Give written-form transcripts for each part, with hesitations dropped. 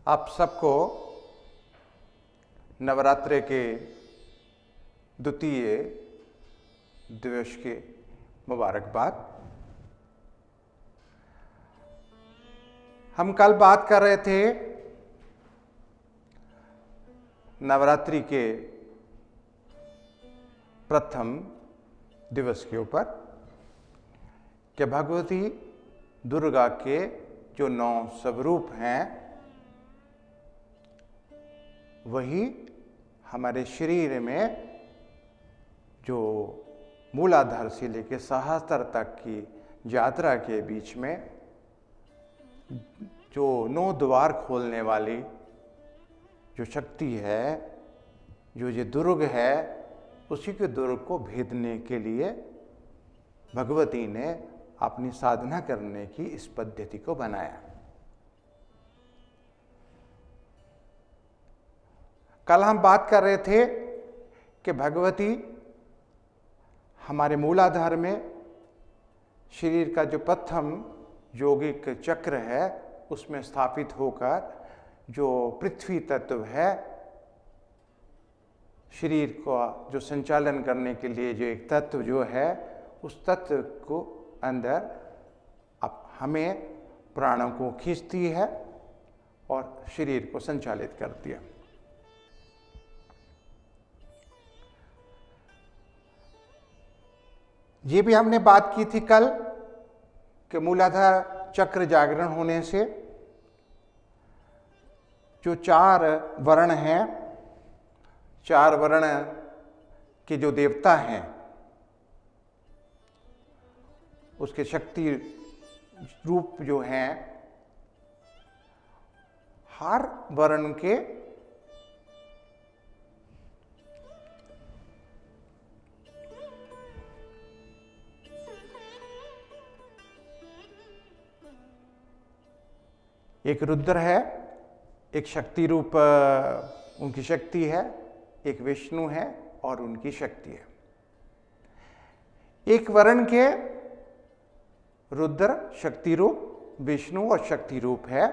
आप सबको नवरात्रि के द्वितीय दिवस की मुबारकबाद। हम कल बात कर रहे थे नवरात्रि के प्रथम दिवस के ऊपर कि भगवती दुर्गा के जो 9 स्वरूप हैं वही हमारे शरीर में जो मूलाधार से लेकर सहस्त्र तक की यात्रा के बीच में जो 9 द्वार खोलने वाली जो शक्ति है, जो ये दुर्ग है, उसी के दुर्ग को भेदने के लिए भगवती ने अपनी साधना करने की इस पद्धति को बनाया। कल हम बात कर रहे थे कि भगवती हमारे मूलाधार में शरीर का जो प्रथम यौगिक चक्र है उसमें स्थापित होकर जो पृथ्वी तत्व है, शरीर को जो संचालन करने के लिए जो एक तत्व जो है, उस तत्व को अंदर अब हमें प्राणों को खींचती है और शरीर को संचालित करती है। ये भी हमने बात की थी कल कि मूलाधार चक्र जागरण होने से जो 4 वर्ण हैं, 4 वर्ण के जो देवता हैं, उसके शक्ति रूप जो हैं, हर वर्ण के एक रुद्र है, एक शक्ति रूप उनकी शक्ति है, एक विष्णु है और उनकी शक्ति है। एक वर्ण के रुद्र शक्ति रूप, विष्णु और शक्ति रूप है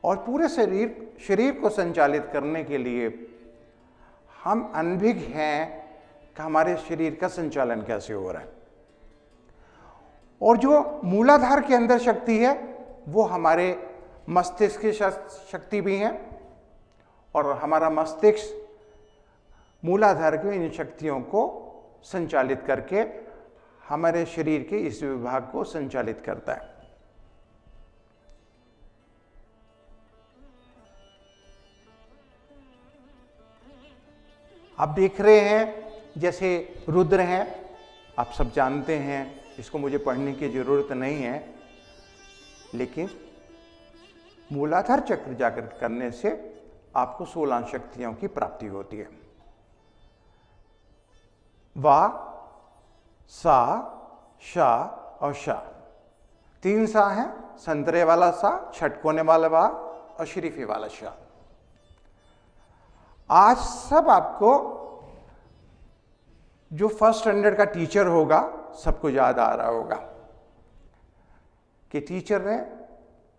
और पूरे शरीर को संचालित करने के लिए हम अनभिज्ञ हैं कि हमारे शरीर का संचालन कैसे हो रहा है। और जो मूलाधार के अंदर शक्ति है वो हमारे मस्तिष्क की शक्ति भी है और हमारा मस्तिष्क मूलाधार की इन शक्तियों को संचालित करके हमारे शरीर के इस विभाग को संचालित करता है। आप देख रहे हैं जैसे रुद्र हैं, आप सब जानते हैं, इसको मुझे पढ़ने की जरूरत नहीं है, लेकिन मूलाधार चक्र जागृत करने से आपको 16 शक्तियों की प्राप्ति होती है। वा, सा, शा और शा, 3 सा है, संतरे वाला सा, छटकोने वाला वा और शरीफे वाला शा। आज सब आपको जो फर्स्ट स्टैंडर्ड का टीचर होगा सबको याद आ रहा होगा कि टीचर ने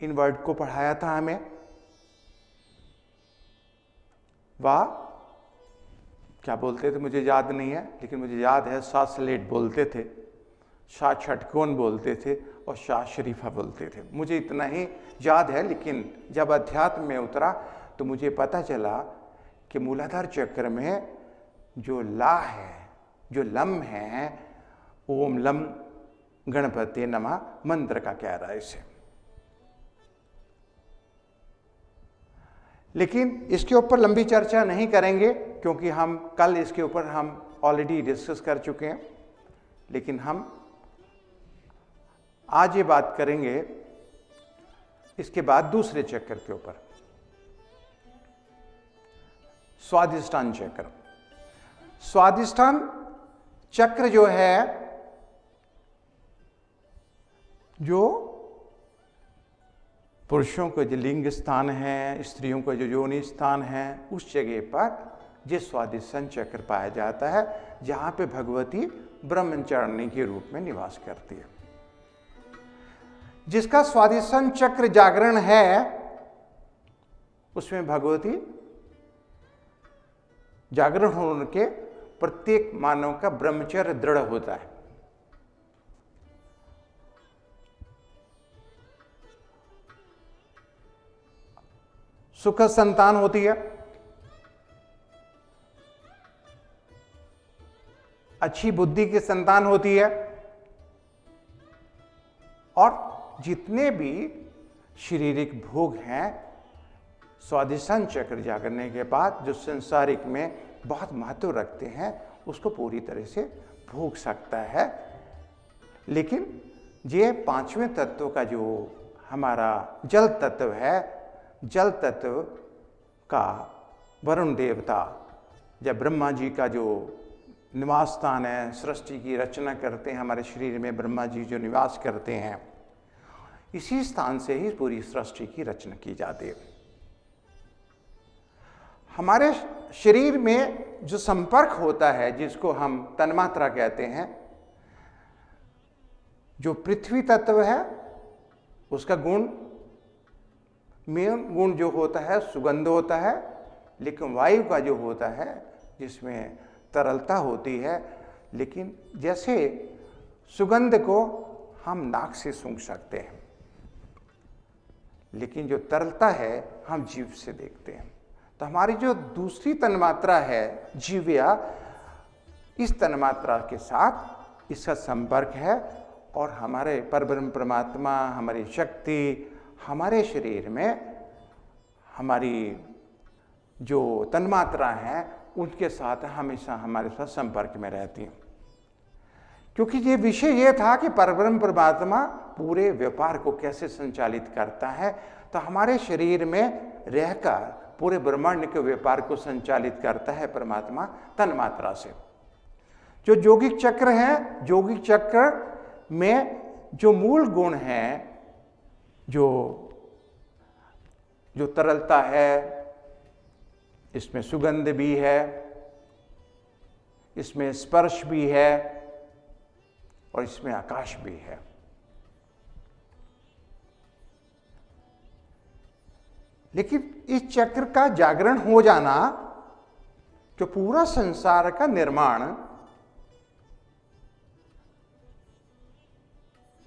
इन वर्ड को पढ़ाया था हमें। वाह, क्या बोलते थे मुझे याद नहीं है, लेकिन मुझे याद है सा स्लेट बोलते थे, शाह छटकोन बोलते थे और शाह शरीफा बोलते थे। मुझे इतना ही याद है, लेकिन जब अध्यात्म में उतरा तो मुझे पता चला कि मूलाधार चक्र में जो ला है, जो लम है, ओम लम गणपति नमः मंत्र का कह रहा है इसे। लेकिन इसके ऊपर लंबी चर्चा नहीं करेंगे क्योंकि हम कल इसके ऊपर हम ऑलरेडी डिस्कस कर चुके हैं। लेकिन हम आज ये बात करेंगे इसके बाद दूसरे चक्र के ऊपर, स्वादिष्ठान चक्र। स्वादिष्ठान चक्र जो है, जो पुरुषों का जो लिंग स्थान है, स्त्रियों का जो योनि स्थान है, उस जगह पर ये स्वादिष्ठान चक्र पाया जाता है, जहां पे भगवती ब्रह्मचारिणी के रूप में निवास करती है। जिसका स्वादिष्ठान चक्र जागरण है उसमें भगवती जागरण होने के प्रत्येक मानव का ब्रह्मचर्य दृढ़ होता है। सुखद संतान होती है, अच्छी बुद्धि की संतान होती है, और जितने भी शारीरिक भोग हैं स्वादिष्टान चक्र जागरने के बाद जो संसारिक में बहुत महत्व रखते हैं उसको पूरी तरह से भोग सकता है। लेकिन ये पांचवें तत्व का जो हमारा जल तत्व है, जल तत्व का वरुण देवता जब ब्रह्मा जी का जो निवास स्थान है, सृष्टि की रचना करते हैं, हमारे शरीर में ब्रह्मा जी जो निवास करते हैं, इसी स्थान से ही पूरी सृष्टि की रचना की जाती है। हमारे शरीर में जो संपर्क होता है जिसको हम तन्मात्रा कहते हैं, जो पृथ्वी तत्व है उसका गुण मेन गुण जो होता है सुगंध होता है, लेकिन वायु का जो होता है जिसमें तरलता होती है, लेकिन जैसे सुगंध को हम नाक से सूंघ सकते हैं, लेकिन जो तरलता है हम जीभ से देखते हैं। तो हमारी जो दूसरी तन्मात्रा है जीव्या, इस तन्मात्रा के साथ इसका संपर्क है और हमारे परब्रह्म परमात्मा, हमारी शक्ति, हमारे शरीर में हमारी जो तन्मात्रा है उनके साथ हमेशा हमारे साथ संपर्क में रहती हैं। क्योंकि ये विषय ये था कि परब्रह्म परमात्मा पूरे व्यापार को कैसे संचालित करता है, तो हमारे शरीर में रहकर पूरे ब्रह्मांड के व्यापार को संचालित करता है परमात्मा तन्मात्रा से। जो यौगिक चक्र है, यौगिक चक्र में जो मूल गुण है, जो तरलता है, इसमें सुगंध भी है, इसमें स्पर्श भी है और इसमें आकाश भी है। लेकिन इस चक्र का जागरण हो जाना, जो पूरा संसार का निर्माण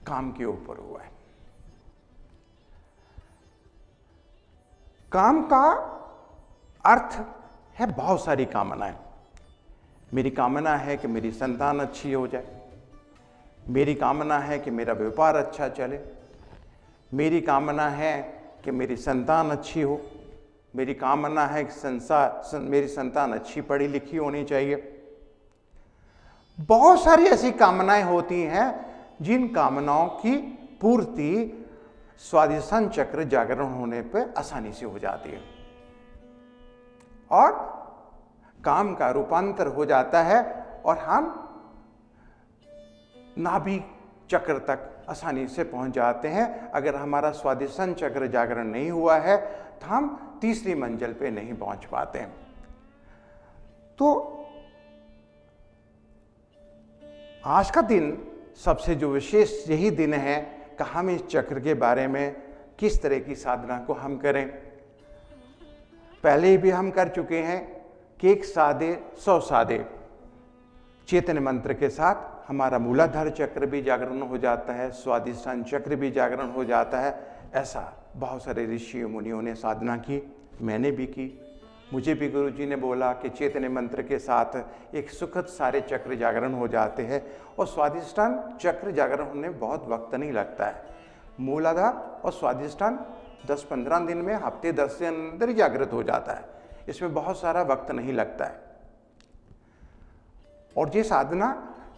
काम के ऊपर हुआ है। काम का अर्थ है बहुत सारी कामनाएं। मेरी कामना है कि मेरी संतान अच्छी हो जाए, मेरी कामना है कि मेरा व्यापार अच्छा चले, मेरी कामना है कि मेरी संतान अच्छी हो, मेरी कामना है कि मेरी संतान अच्छी पढ़ी लिखी होनी चाहिए। बहुत सारी ऐसी कामनाएं होती हैं जिन कामनाओं की पूर्ति स्वादिष्टान चक्र जागरण होने पर आसानी से हो जाती है और काम का रूपांतर हो जाता है और हम नाभि चक्र तक आसानी से पहुंच जाते हैं। अगर हमारा स्वादिष्टान चक्र जागरण नहीं हुआ है तो हम तीसरी मंजिल पे नहीं पहुंच पाते हैं। तो आज का दिन सबसे जो विशेष यही दिन है कि हम इस चक्र के बारे में किस तरह की साधना को हम करें। पहले भी हम कर चुके हैं कि 1 सादे 100 सादे चेतन मंत्र के साथ हमारा मूलाधार चक्र भी जागरण हो जाता है, स्वादिष्टान चक्र भी जागरण हो जाता है। ऐसा बहुत सारे ऋषियों मुनियों ने साधना की, मैंने भी की। मुझे भी गुरु जी ने बोला कि चेतन मंत्र के साथ एक सुखद सारे चक्र जागरण हो जाते हैं और स्वादिष्टान चक्र जागरण होने में बहुत वक्त नहीं लगता है। मूलाधार और स्वादिष्टान 10-15 दिन में, हफ्ते 10 के अंदर ही जागृत हो जाता है, इसमें बहुत सारा वक्त नहीं लगता है। और ये साधना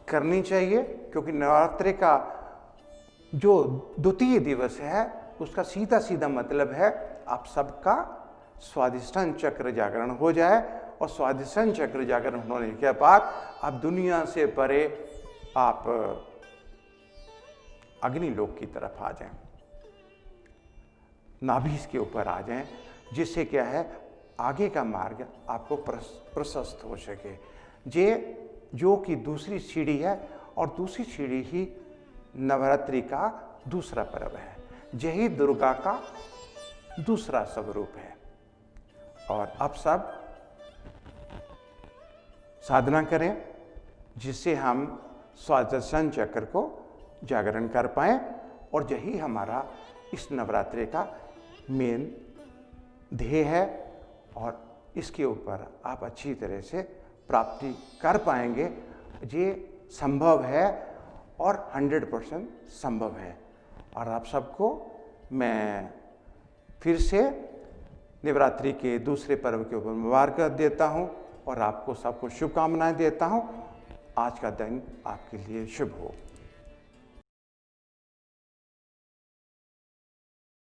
करनी चाहिए क्योंकि नवरात्रि का जो द्वितीय दिवस है उसका सीधा सीधा मतलब है आप सबका स्वादिष्टान चक्र जागरण हो जाए और स्वादिष्टान चक्र जागरण होने के बाद आप दुनिया से परे आप अग्निलोक की तरफ आ जाएं, नाभि के ऊपर आ जाएं, जिससे क्या है आगे का मार्ग आपको प्रशस्त हो सके। ये जो कि दूसरी सीढ़ी है और दूसरी सीढ़ी ही नवरात्रि का दूसरा पर्व है, यही दुर्गा का दूसरा स्वरूप है। और आप सब साधना करें जिससे हम स्वादर्शन चक्र को जागरण कर पाएँ और यही हमारा इस नवरात्रि का मेन ध्येय है और इसके ऊपर आप अच्छी तरह से प्राप्ति कर पाएंगे। ये संभव है और 100% संभव है। और आप सबको मैं फिर से नवरात्रि के दूसरे पर्व के ऊपर मुबारक देता हूँ और आपको सबको शुभकामनाएं देता हूँ। आज का दिन आपके लिए शुभ हो।